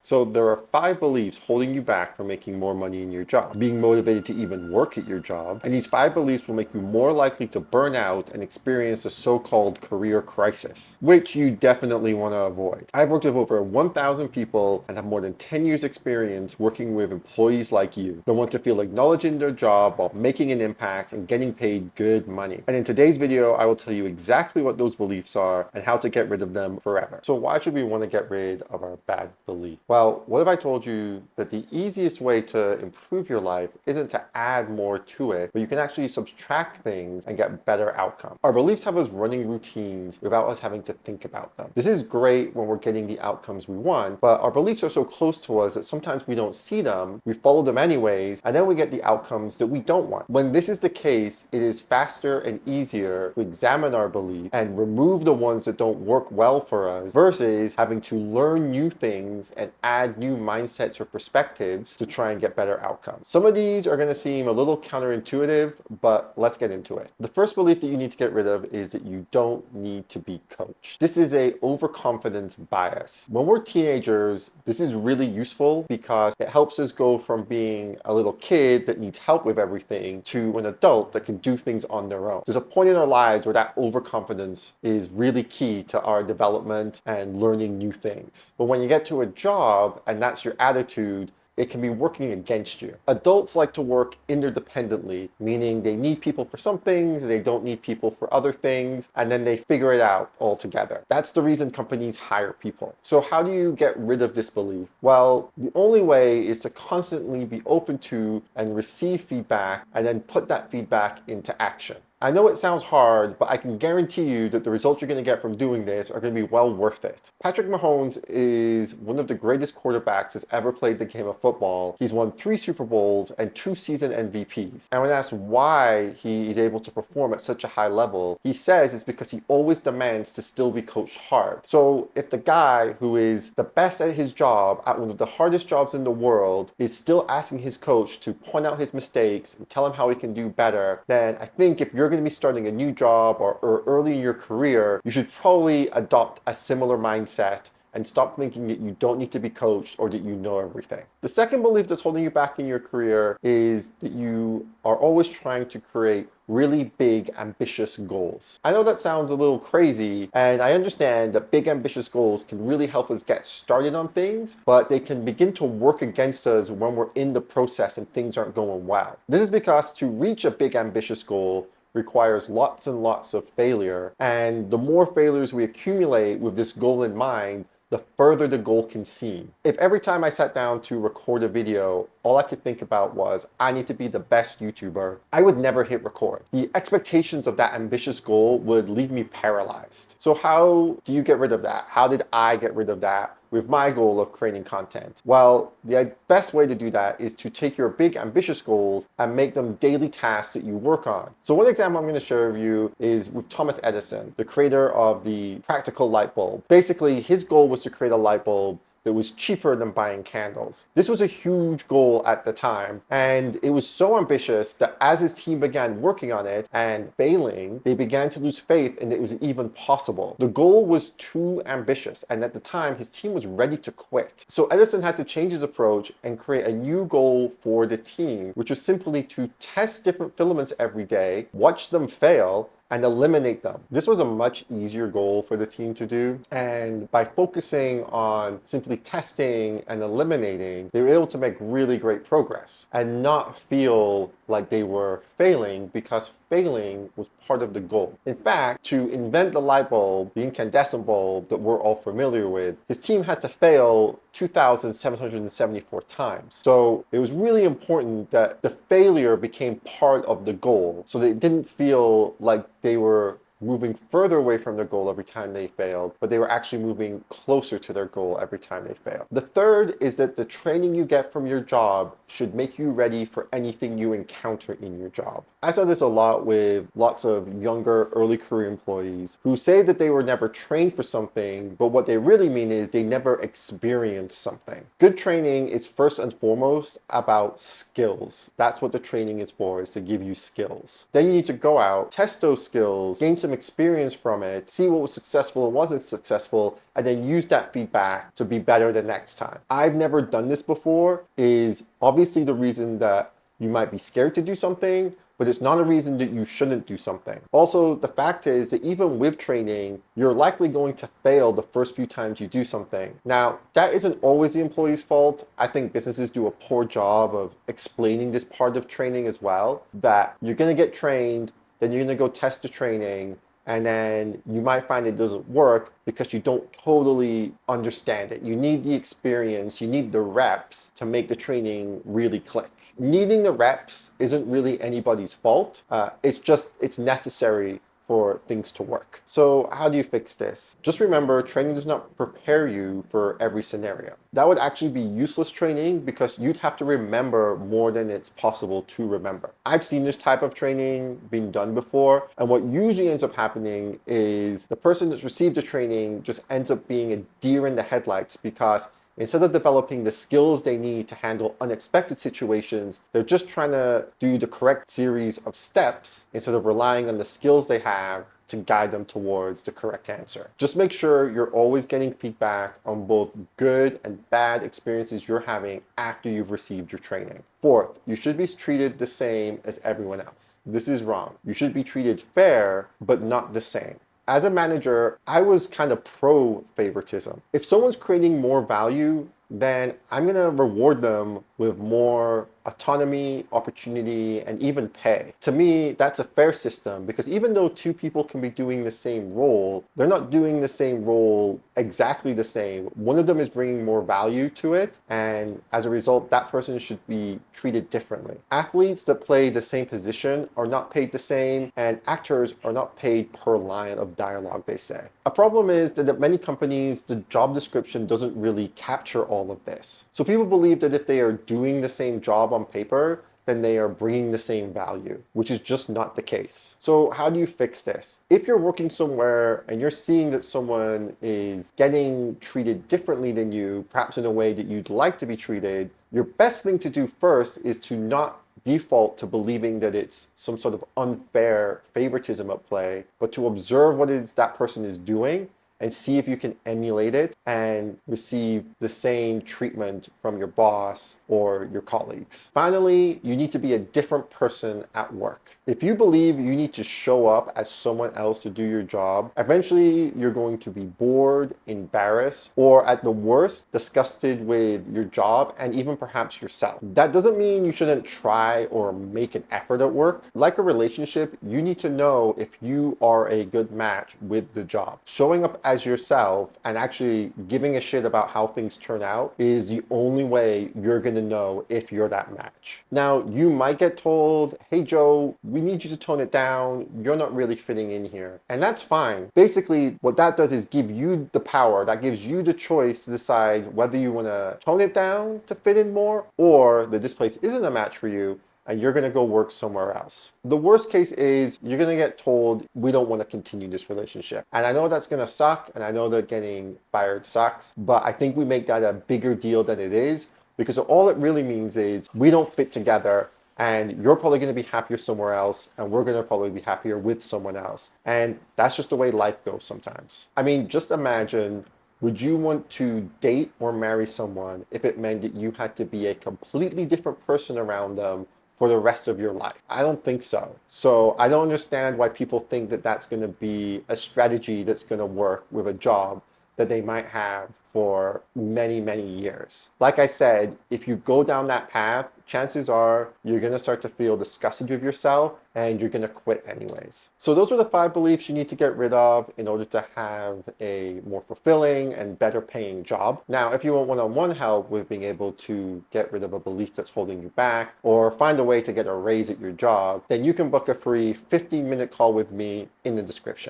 So there are 5 beliefs holding you back from making more money in your job, being motivated to even work at your job. And these 5 beliefs will make you more likely to burn out and experience a so-called career crisis, which you definitely want to avoid. I've worked with over 1,000 people and have more than 10 years experience working with employees like you that want to feel acknowledged in their job while making an impact and getting paid good money. And in today's video, I will tell you exactly what those beliefs are and how to get rid of them forever. So why should we want to get rid of our bad beliefs? Well, what if I told you that the easiest way to improve your life isn't to add more to it, but you can actually subtract things and get better outcomes? Our beliefs have us running routines without us having to think about them. This is great when we're getting the outcomes we want, but our beliefs are so close to us that sometimes we don't see them, we follow them anyways, and then we get the outcomes that we don't want. When this is the case, it is faster and easier to examine our beliefs and remove the ones that don't work well for us versus having to learn new things and add new mindsets or perspectives to try and get better outcomes. Some of these are going to seem a little counterintuitive, but let's get into it. The first belief that you need to get rid of is that you don't need to be coached. This is a overconfidence bias. When we're teenagers, this is really useful because it helps us go from being a little kid that needs help with everything to an adult that can do things on their own. There's a point in our lives where that overconfidence is really key to our development and learning new things. But when you get to a job and that's your attitude, it can be working against you. Adults like to work interdependently, meaning they need people for some things, they don't need people for other things, and then they figure it out all together. That's the reason companies hire people. So how do you get rid of this belief? Well, the only way is to constantly be open to and receive feedback and then put that feedback into action. I know it sounds hard, but I can guarantee you that the results you're going to get from doing this are going to be well worth it. Patrick Mahomes is one of the greatest quarterbacks that's ever played the game of football. He's won 3 Super Bowls and 2 season MVPs. And when asked why he is able to perform at such a high level, he says it's because he always demands to still be coached hard. So if the guy who is the best at his job, at one of the hardest jobs in the world, is still asking his coach to point out his mistakes and tell him how he can do better, then I think if you're going to be starting a new job or early in your career, you should probably adopt a similar mindset and stop thinking that you don't need to be coached or that you know everything. The second belief that's holding you back in your career is that you are always trying to create really big, ambitious goals. I know that sounds a little crazy, and I understand that big, ambitious goals can really help us get started on things, but they can begin to work against us when we're in the process and things aren't going well. This is because to reach a big, ambitious goal requires lots and lots of failure, and the more failures we accumulate with this goal in mind, the further the goal can seem. If every time I sat down to record a video, all I could think about was, I need to be the best YouTuber, I would never hit record. The expectations of that ambitious goal would leave me paralyzed. So how do you get rid of that? How did I get rid of that with my goal of creating content? Well, the best way to do that is to take your big ambitious goals and make them daily tasks that you work on. So one example I'm going to share with you is with Thomas Edison, the creator of the practical light bulb. Basically, his goal was to create a light bulb that was cheaper than buying candles. This was a huge goal at the time, and it was so ambitious that as his team began working on it and failing, they began to lose faith in it was even possible. The goal was too ambitious, and at the time, his team was ready to quit. So Edison had to change his approach and create a new goal for the team, which was simply to test different filaments every day, watch them fail, and eliminate them. This was a much easier goal for the team to do, and by focusing on simply testing and eliminating, they were able to make really great progress and not feel like they were failing, because failing was part of the goal. In fact, to invent the light bulb, the incandescent bulb that we're all familiar with, his team had to fail 2,774 times. So it was really important that the failure became part of the goal, so they didn't feel like they were moving further away from their goal every time they failed, but they were actually moving closer to their goal every time they failed. The third is that the training you get from your job should make you ready for anything you encounter in your job. I saw this a lot with lots of younger early career employees who say that they were never trained for something, but what they really mean is they never experienced something. Good training is first and foremost about skills. That's what the training is for, is to give you skills. Then you need to go out, test those skills, gain some some experience from it, see what was successful and wasn't successful, and then use that feedback to be better the next time. I've never done this before is obviously the reason that you might be scared to do something, but it's not a reason that you shouldn't do something. Also, the fact is that even with training, you're likely going to fail the first few times you do something. Now, that isn't always the employee's fault. I think businesses do a poor job of explaining this part of training as well, that you're going to get trained, then you're going to go test the training, and then you might find it doesn't work because you don't totally understand it. You need the experience, you need the reps to make the training really click. Needing the reps isn't really anybody's fault. It's necessary for things to work. So how do you fix this? Just remember, training does not prepare you for every scenario. That would actually be useless training because you'd have to remember more than it's possible to remember. I've seen this type of training being done before, and what usually ends up happening is the person that's received the training just ends up being a deer in the headlights because instead of developing the skills they need to handle unexpected situations, they're just trying to do the correct series of steps instead of relying on the skills they have to guide them towards the correct answer. Just make sure you're always getting feedback on both good and bad experiences you're having after you've received your training. Fourth, you should be treated the same as everyone else. This is wrong. You should be treated fair, but not the same. As a manager, I was kind of pro favoritism. If someone's creating more value, then I'm going to reward them with more autonomy, opportunity, and even pay. To me, that's a fair system because even though two people can be doing the same role, they're not doing the same role exactly the same. One of them is bringing more value to it, and as a result, that person should be treated differently. Athletes that play the same position are not paid the same, and actors are not paid per line of dialogue, they say. A problem is that at many companies, the job description doesn't really capture all of this. So people believe that if they are doing the same job on paper, then they are bringing the same value, which is just not the case. So how do you fix this? If you're working somewhere and you're seeing that someone is getting treated differently than you, perhaps in a way that you'd like to be treated, your best thing to do first is to not default to believing that it's some sort of unfair favoritism at play, but to observe what it is that person is doing and see if you can emulate it and receive the same treatment from your boss or your colleagues. Finally, you need to be a different person at work. If you believe you need to show up as someone else to do your job, eventually you're going to be bored, embarrassed, or at the worst, disgusted with your job and even perhaps yourself. That doesn't mean you shouldn't try or make an effort at work. Like a relationship, you need to know if you are a good match with the job. Showing up as yourself and actually giving a shit about how things turn out is the only way you're going to know if you're that match. Now, you might get told, hey Joe, we need you to tone it down. You're not really fitting in here. And that's fine. Basically, what that does is give you the power, that gives you the choice to decide whether you want to tone it down to fit in more or that this place isn't a match for you and you're going to go work somewhere else. The worst case is you're going to get told, we don't want to continue this relationship. And I know that's going to suck, and I know that getting fired sucks, but I think we make that a bigger deal than it is because all it really means is we don't fit together and you're probably going to be happier somewhere else and we're going to probably be happier with someone else. And that's just the way life goes sometimes. I mean, just imagine, would you want to date or marry someone if it meant that you had to be a completely different person around them for the rest of your life? I don't think so. So I don't understand why people think that that's going to be a strategy that's going to work with a job that they might have for many, many years. Like I said, if you go down that path, chances are you're going to start to feel disgusted with yourself and you're going to quit anyways. So those are the 5 beliefs you need to get rid of in order to have a more fulfilling and better paying job. Now, if you want one-on-one help with being able to get rid of a belief that's holding you back or find a way to get a raise at your job, then you can book a free 15-minute call with me in the description.